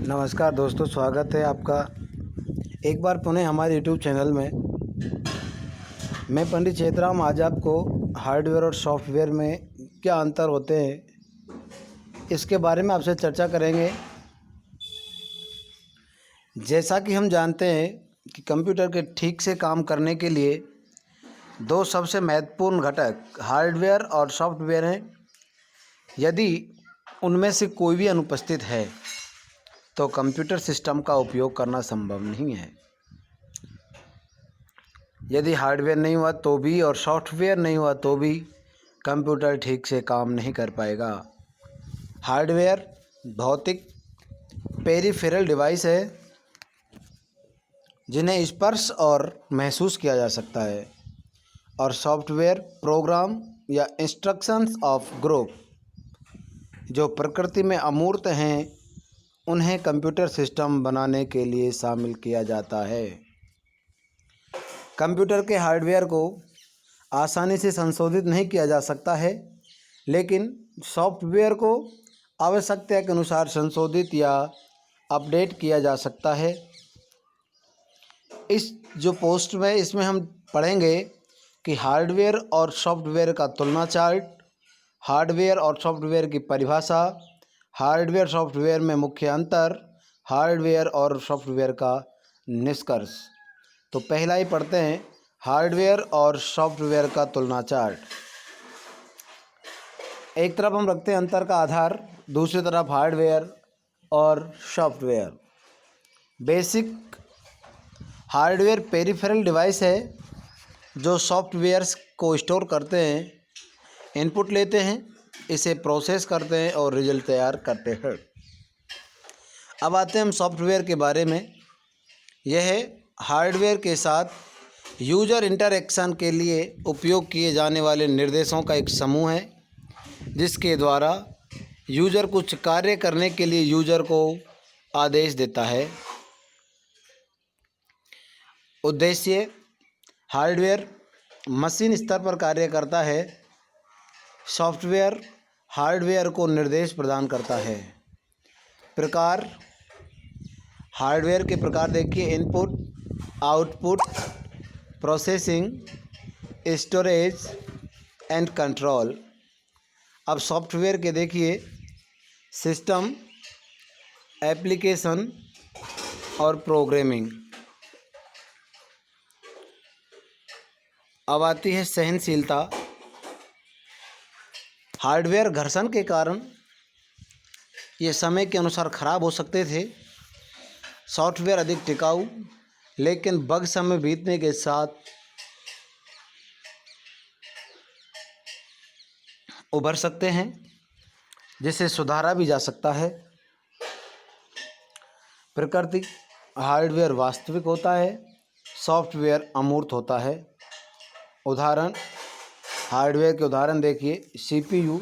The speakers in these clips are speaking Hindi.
नमस्कार दोस्तों, स्वागत है आपका एक बार पुनः हमारे यूट्यूब चैनल में। मैं पंडित चेतराम आज आपको हार्डवेयर और सॉफ्टवेयर में क्या अंतर होते हैं इसके बारे में आपसे चर्चा करेंगे। जैसा कि हम जानते हैं कि कंप्यूटर के ठीक से काम करने के लिए दो सबसे महत्वपूर्ण घटक हार्डवेयर और सॉफ्टवेयर हैं। यदि उनमें से कोई भी अनुपस्थित है तो कंप्यूटर सिस्टम का उपयोग करना संभव नहीं है। यदि हार्डवेयर नहीं हुआ तो भी और सॉफ्टवेयर नहीं हुआ तो भी कंप्यूटर ठीक से काम नहीं कर पाएगा। हार्डवेयर भौतिक पेरिफेरल डिवाइस है जिन्हें स्पर्श और महसूस किया जा सकता है, और सॉफ्टवेयर प्रोग्राम या इंस्ट्रक्शंस ऑफ ग्रुप जो प्रकृति में अमूर्त हैं उन्हें कंप्यूटर सिस्टम बनाने के लिए शामिल किया जाता है। कंप्यूटर के हार्डवेयर को आसानी से संशोधित नहीं किया जा सकता है, लेकिन सॉफ्टवेयर को आवश्यकता के अनुसार संशोधित या अपडेट किया जा सकता है। इस जो पोस्ट में इसमें हम पढ़ेंगे कि हार्डवेयर और सॉफ्टवेयर का तुलना चार्ट, हार्डवेयर और सॉफ्टवेयर की परिभाषा, हार्डवेयर सॉफ्टवेयर में मुख्य अंतर, हार्डवेयर और सॉफ्टवेयर का निष्कर्ष। तो पहला ही पढ़ते हैं, हार्डवेयर और सॉफ्टवेयर का तुलना चार्ट। एक तरफ हम रखते हैं अंतर का आधार, दूसरी तरफ हार्डवेयर और software. Basic hardware peripheral device है जो सॉफ्टवेयर्स को स्टोर करते हैं, इनपुट लेते हैं, इसे प्रोसेस करते हैं और रिजल्ट तैयार करते हैं। अब आते हैं हम सॉफ्टवेयर के बारे में। यह हार्डवेयर के साथ यूज़र इंटरैक्शन के लिए उपयोग किए जाने वाले निर्देशों का एक समूह है, जिसके द्वारा यूज़र कुछ कार्य करने के लिए यूज़र को आदेश देता है। उद्देश्य, हार्डवेयर मशीन स्तर पर कार्य करता है, सॉफ्टवेयर हार्डवेयर को निर्देश प्रदान करता है। प्रकार, हार्डवेयर के प्रकार देखिए, input, output, processing, storage and control. अब सॉफ्टवेयर के देखिए, सिस्टम, एप्लीकेशन और प्रोग्रामिंग। अब आती है सहनशीलता। हार्डवेयर घर्षण के कारण ये समय के अनुसार ख़राब हो सकते थे। सॉफ्टवेयर अधिक टिकाऊ, लेकिन बग समय बीतने के साथ उभर सकते हैं, जिसे सुधारा भी जा सकता है। प्रकृति, हार्डवेयर वास्तविक होता है, सॉफ्टवेयर अमूर्त होता है। उदाहरण, हार्डवेयर के उदाहरण देखिए, CPU,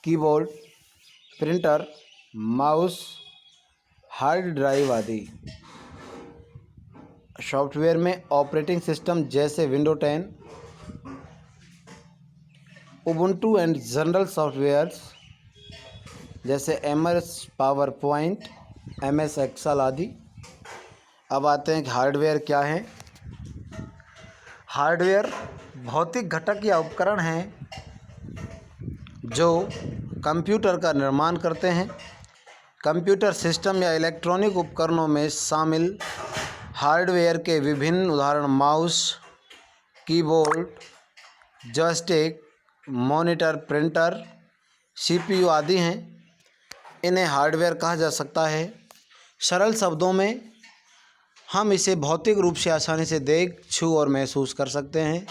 keyboard, printer, mouse, hard drive आदि। सॉफ्टवेयर में ऑपरेटिंग सिस्टम जैसे window 10, Ubuntu and general softwares जैसे MS PowerPoint, MS Excel आदि। अब आते हैं कि हार्डवेयर क्या है। हार्डवेयर भौतिक घटक या उपकरण हैं जो कंप्यूटर का निर्माण करते हैं। कंप्यूटर सिस्टम या इलेक्ट्रॉनिक उपकरणों में शामिल हार्डवेयर के विभिन्न उदाहरण mouse, keyboard, joystick, monitor, printer, CPU आदि हैं। इन्हें हार्डवेयर कहा जा सकता है। सरल शब्दों में हम इसे भौतिक रूप से आसानी से देख, छू और महसूस कर सकते हैं।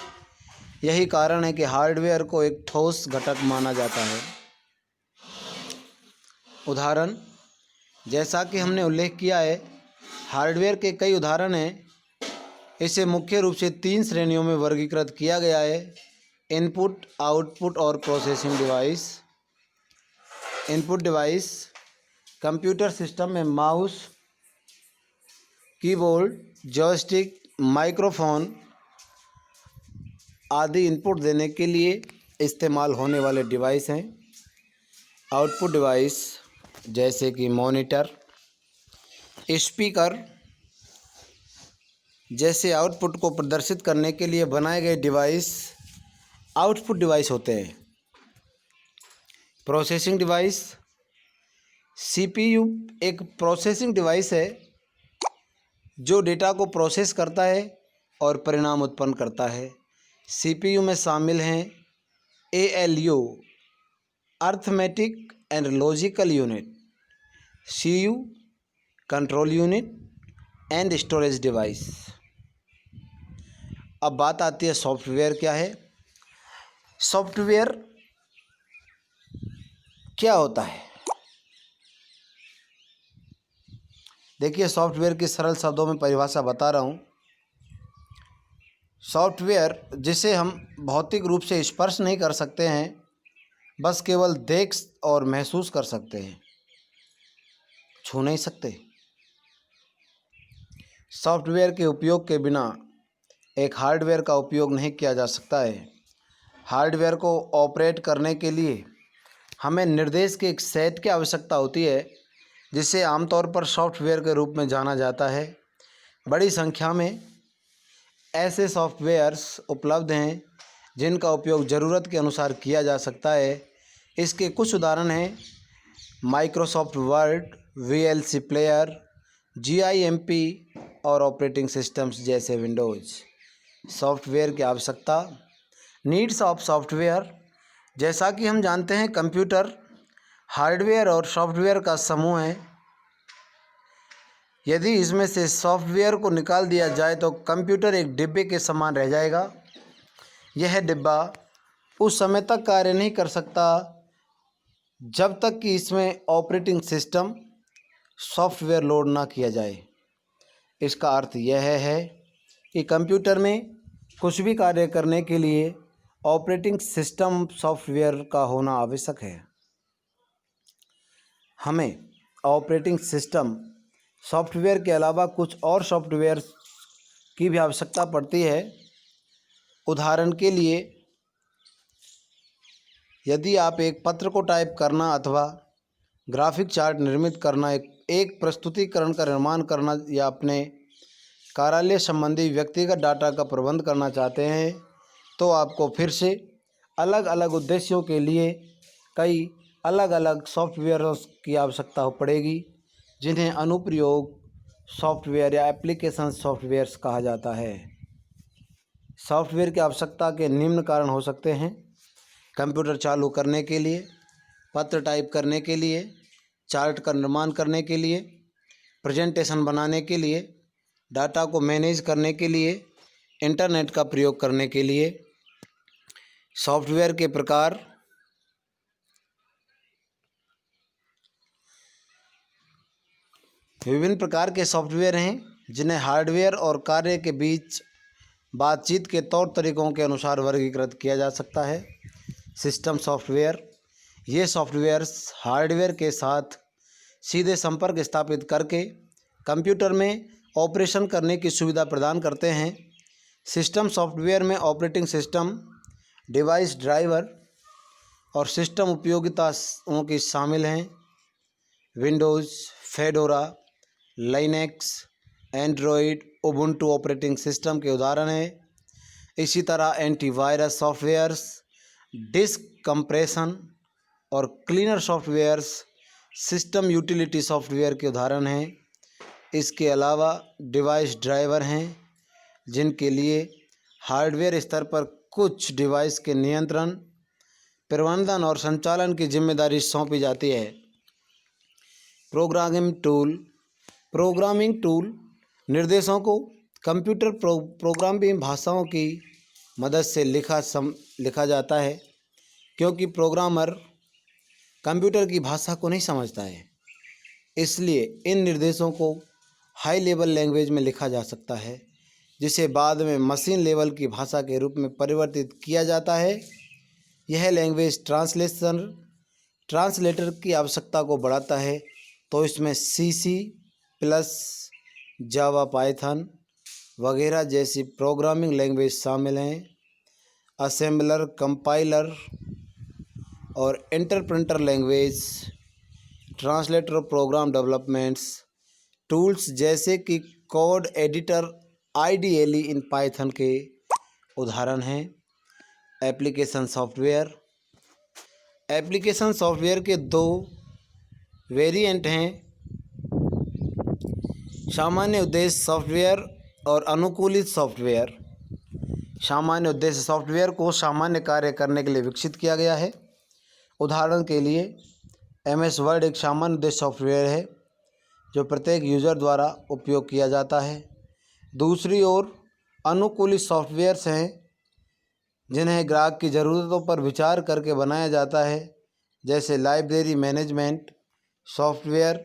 यही कारण है कि हार्डवेयर को एक ठोस घटक माना जाता है। उदाहरण, जैसा कि हमने उल्लेख किया है, हार्डवेयर के कई उदाहरण हैं। इसे मुख्य रूप से 3 श्रेणियों में वर्गीकृत किया गया है: इनपुट, आउटपुट और processing device. Input device, computer system में माउस, कीबोर्ड, जॉयस्टिक, माइक्रोफोन आदि इनपुट देने के लिए इस्तेमाल होने वाले डिवाइस हैं। आउटपुट डिवाइस जैसे कि मॉनिटर, स्पीकर जैसे आउटपुट को प्रदर्शित करने के लिए बनाए गए डिवाइस आउटपुट डिवाइस होते हैं। प्रोसेसिंग डिवाइस, सीपीयू एक प्रोसेसिंग डिवाइस है जो डेटा को प्रोसेस करता है और परिणाम उत्पन्न करता है। सीपीयू में शामिल हैं ALU arithmetic and logical unit, CU control unit and storage device. अब बात आती है सॉफ्टवेयर क्या है। सॉफ्टवेयर क्या होता है? देखिए, सॉफ्टवेयर की सरल शब्दों में परिभाषा बता रहा हूँ। सॉफ्टवेयर जिसे हम भौतिक रूप से स्पर्श नहीं कर सकते हैं, बस केवल देख और महसूस कर सकते हैं, छू नहीं सकते। सॉफ्टवेयर के उपयोग के बिना एक हार्डवेयर का उपयोग नहीं किया जा सकता है। हार्डवेयर को ऑपरेट करने के लिए हमें निर्देश के एक सेट की आवश्यकता होती है, जिसे आमतौर पर सॉफ्टवेयर के रूप में जाना जाता है। बड़ी संख्या में ऐसे सॉफ्टवेयर्स उपलब्ध हैं जिनका उपयोग ज़रूरत के अनुसार किया जा सकता है। इसके कुछ उदाहरण हैं माइक्रोसॉफ्ट वर्ड, वीएलसी प्लेयर, जीआईएमपी और ऑपरेटिंग सिस्टम्स जैसे विंडोज़। सॉफ्टवेयर की आवश्यकता, नीड्स ऑफ सॉफ्टवेयर। जैसा कि हम जानते हैं, कंप्यूटर हार्डवेयर और सॉफ्टवेयर का समूह है। यदि इसमें से सॉफ्टवेयर को निकाल दिया जाए तो कंप्यूटर एक डिब्बे के समान रह जाएगा। यह डिब्बा उस समय तक कार्य नहीं कर सकता जब तक कि इसमें ऑपरेटिंग सिस्टम सॉफ्टवेयर लोड ना किया जाए। इसका अर्थ यह है कि कंप्यूटर में कुछ भी कार्य करने के लिए ऑपरेटिंग सिस्टम सॉफ्टवेयर का होना आवश्यक है। हमें ऑपरेटिंग सिस्टम सॉफ्टवेयर के अलावा कुछ और सॉफ्टवेयर की भी आवश्यकता पड़ती है। उदाहरण के लिए, यदि आप एक पत्र को टाइप करना अथवा ग्राफिक चार्ट निर्मित करना, एक प्रस्तुतिकरण का निर्माण करना या अपने कार्यालय संबंधी व्यक्तिगत डाटा का प्रबंध करना चाहते हैं, तो आपको फिर से अलग अलग उद्देश्यों के लिए कई अलग अलग सॉफ्टवेयर्स की आवश्यकता पड़ेगी, जिन्हें अनुप्रयोग सॉफ्टवेयर या एप्लीकेशन सॉफ्टवेयर्स कहा जाता है। सॉफ्टवेयर की आवश्यकता के निम्न कारण हो सकते हैं: कंप्यूटर चालू करने के लिए, पत्र टाइप करने के लिए, चार्ट का निर्माण करने के लिए, प्रेजेंटेशन बनाने के लिए, डाटा को मैनेज करने के लिए, इंटरनेट का प्रयोग करने के लिए। सॉफ्टवेयर के प्रकार, विभिन्न प्रकार के सॉफ्टवेयर हैं जिन्हें हार्डवेयर और कार्य के बीच बातचीत के तौर तरीकों के अनुसार वर्गीकृत किया जा सकता है। सिस्टम सॉफ्टवेयर, ये सॉफ्टवेयर्स हार्डवेयर के साथ सीधे संपर्क स्थापित करके कंप्यूटर में ऑपरेशन करने की सुविधा प्रदान करते हैं। सिस्टम सॉफ्टवेयर में ऑपरेटिंग सिस्टम, डिवाइस ड्राइवर और सिस्टम उपयोगिताओं की शामिल हैं। Windows, fedora, Linux, Android, Ubuntu operating system के उदाहरण हैं। इसी तरह एंटीवायरस सॉफ्टवेयर्स, डिस्क कंप्रेशन और cleaner softwares system utility software के उदाहरण हैं। इसके अलावा डिवाइस ड्राइवर हैं जिनके लिए हार्डवेयर स्तर पर कुछ डिवाइस के नियंत्रण, प्रबंधन और संचालन की जिम्मेदारी सौंपी जाती है। प्रोग्रामिंग टूल निर्देशों को कंप्यूटर प्रोग्रामिंग भाषाओं की मदद से लिखा जाता है, क्योंकि प्रोग्रामर कंप्यूटर की भाषा को नहीं समझता है। इसलिए इन निर्देशों को हाई लेवल लैंग्वेज में लिखा जा सकता है, जिसे बाद में मशीन लेवल की भाषा के रूप में परिवर्तित किया जाता है। यह लैंग्वेज ट्रांसलेटर की आवश्यकता को बढ़ाता है, तो इसमें सीसी प्लस, जावा, पाइथन वगैरह जैसी प्रोग्रामिंग लैंग्वेज शामिल हैं। असेंबलर, कंपाइलर और interpreter language, translator, program developments tools जैसे कि code editor, IDLE in Python के उदाहरण हैं। Application software. एप्लीकेशन सॉफ्टवेयर के दो वेरिएंट हैं, सामान्य उद्देश्य सॉफ्टवेयर और अनुकूलित सॉफ्टवेयर। सामान्य उद्देश्य सॉफ्टवेयर को सामान्य कार्य करने के लिए विकसित किया गया है। उदाहरण के लिए एमएस वर्ड एक सामान्य उद्देश्य सॉफ्टवेयर है जो प्रत्येक यूज़र द्वारा उपयोग किया जाता है। दूसरी ओर अनुकूलित सॉफ्टवेयर्स हैं जिन्हें ग्राहक की ज़रूरतों पर विचार करके बनाया जाता है, जैसे लाइब्रेरी मैनेजमेंट सॉफ्टवेयर,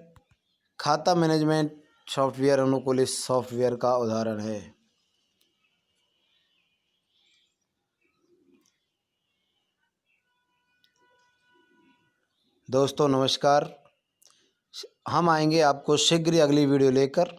खाता मैनेजमेंट सॉफ्टवेयर अनुकूलित सॉफ्टवेयर का उदाहरण है। दोस्तों नमस्कार, हम आएंगे आपको शीघ्र ही अगली वीडियो लेकर।